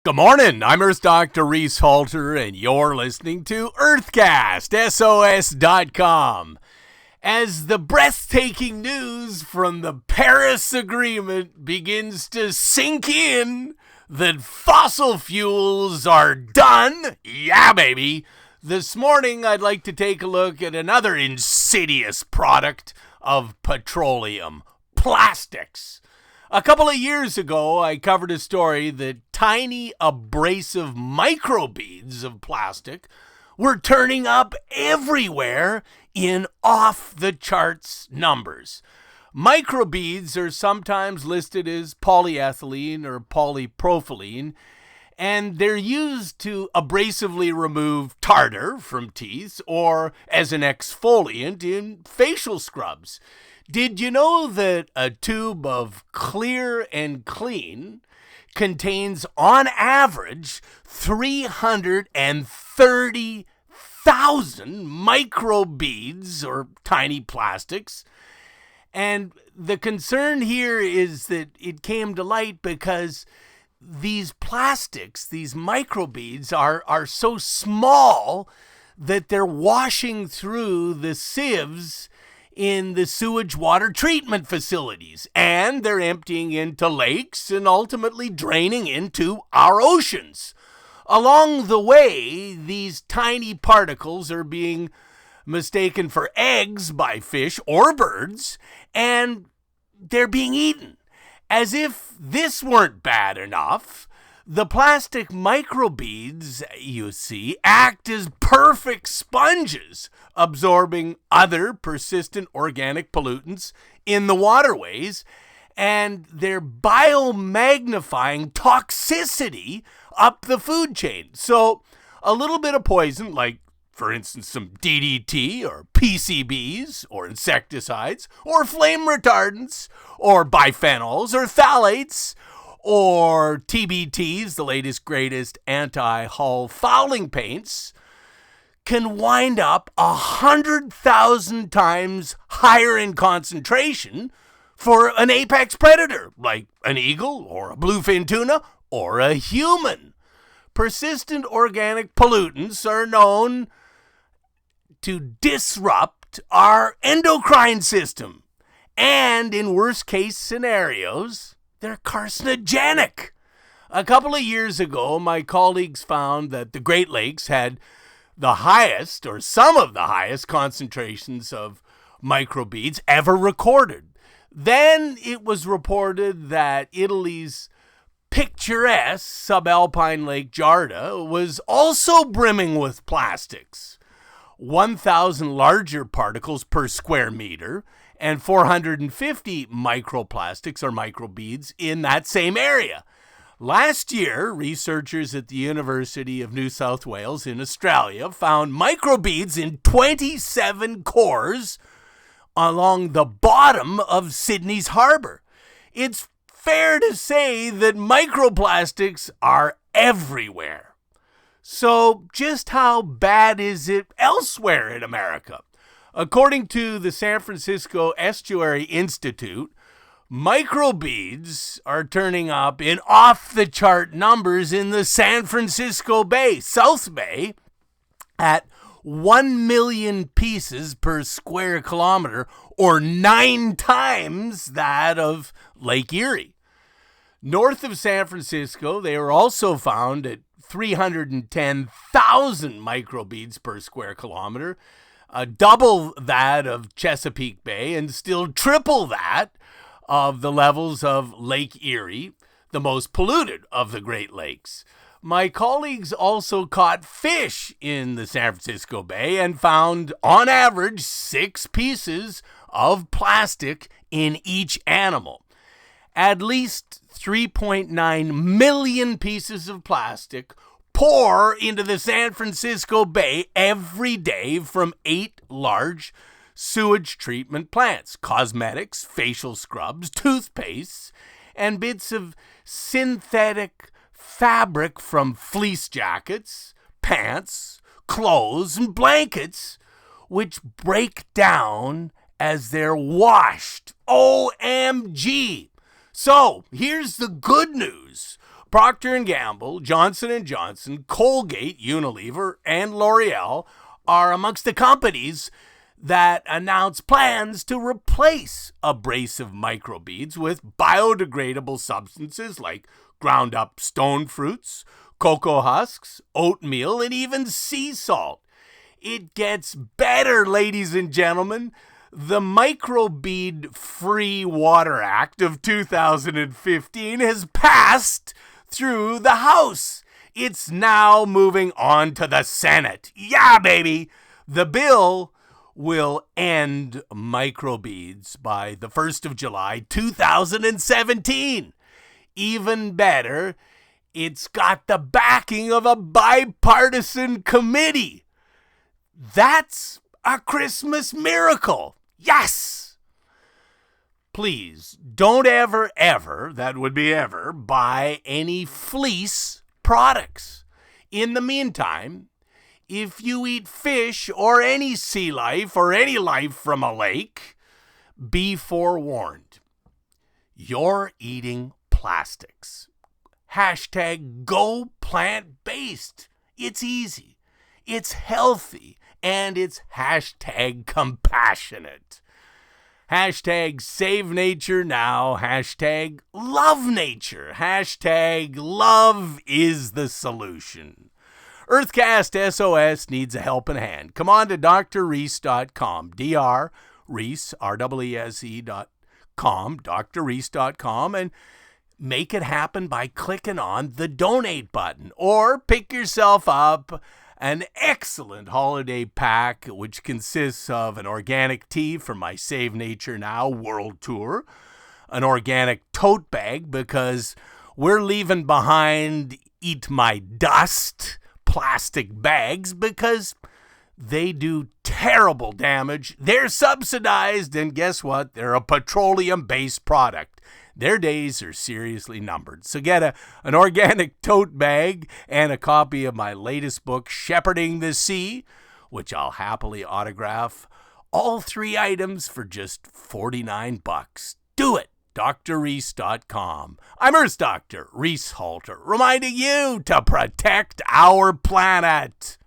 Good morning, I'm Earth Dr. Reese Halter, and you're listening to Earthcast, SOS.com. As the breathtaking news from the Paris Agreement begins to sink in that fossil fuels are done, yeah baby, this morning I'd like to take a look at another insidious product of petroleum, plastics. A couple of years ago, I covered a story that tiny abrasive microbeads of plastic were turning up everywhere in off-the-charts numbers. Microbeads are sometimes listed as polyethylene or polypropylene, and they're used to abrasively remove tartar from teeth or as an exfoliant in facial scrubs. Did you know that a tube of Clear and Clean contains, on average, 330,000 microbeads or tiny plastics? And the concern here is that it came to light because these plastics, these microbeads, are so small that they're washing through the sieves in the sewage water treatment facilities, and they're emptying into lakes and ultimately draining into our oceans. Along the way, these tiny particles are being mistaken for eggs by fish or birds, and they're being eaten. As if this weren't bad enough, the plastic microbeads, you see, act as perfect sponges, absorbing other persistent organic pollutants in the waterways, and they're biomagnifying toxicity up the food chain. So a little bit of poison, like, for instance, some DDT or PCBs or insecticides or flame retardants or biphenyls or phthalates, or TBTs, the latest, greatest anti-hull fouling paints, can wind up 100,000 times higher in concentration for an apex predator, like an eagle or a bluefin tuna or a human. Persistent organic pollutants are known to disrupt our endocrine system, and in worst-case scenarios, they're carcinogenic. A couple of years ago, my colleagues found that the Great Lakes had the highest, or some of the highest, concentrations of microbeads ever recorded. Then it was reported that Italy's picturesque subalpine Lake Garda was also brimming with plastics. 1,000 larger particles per square meter, and 450 microplastics or microbeads in that same area. Last year, researchers at the University of New South Wales in Australia found microbeads in 27 cores along the bottom of Sydney's harbour. It's fair to say that microplastics are everywhere. So just how bad is it elsewhere in America? According to the San Francisco Estuary Institute, microbeads are turning up in off-the-chart numbers in the San Francisco Bay, South Bay, at 1 million pieces per square kilometer, or 9 times that of Lake Erie. North of San Francisco, they were also found at 310,000 microbeads per square kilometer, double that of Chesapeake Bay, and still triple that of the levels of Lake Erie, the most polluted of the Great Lakes. My colleagues also caught fish in the San Francisco Bay and found, on average, 6 pieces of plastic in each animal. At least 3.9 million pieces of plastic pour into the San Francisco Bay every day from 8 large sewage treatment plants, cosmetics, facial scrubs, toothpastes, and bits of synthetic fabric from fleece jackets, pants, clothes, and blankets, which break down as they're washed. OMG! So, here's the good news. Procter & Gamble, Johnson & Johnson, Colgate, Unilever, and L'Oreal are amongst the companies that announce plans to replace abrasive microbeads with biodegradable substances like ground up stone fruits, cocoa husks, oatmeal, and even sea salt. It gets better, ladies and gentlemen. The Microbead-Free Water Act of 2015 has passed through the House. It's now moving on to the Senate. Yeah, baby! The bill will end microbeads by the 1st of July, 2017. Even better, it's got the backing of a bipartisan committee. That's a Christmas miracle. Yes! Please, don't ever, that would be ever, buy any fleece products. In the meantime, if you eat fish or any sea life or any life from a lake, be forewarned. You're eating plastics. Hashtag go plant-based. It's easy. It's healthy. And it's hashtag compassionate. Hashtag save nature now. Hashtag love nature. Hashtag love is the solution. Earthcast SOS needs a helping hand. Come on to drreese.com. Reese, REESE.com, drreese.com, and make it happen by clicking on the donate button. Or pick yourself up an excellent holiday pack, which consists of an organic tea for my Save Nature Now world tour, an organic tote bag because we're leaving behind Eat My Dust plastic bags because they do terrible damage. They're subsidized, and guess what? They're a petroleum-based product. Their days are seriously numbered. So get an organic tote bag and a copy of my latest book, Shepherding the Sea, which I'll happily autograph. All 3 items for just $49. Do it. drreese.com. I'm Earth Doctor Reese Halter, reminding you to protect our planet.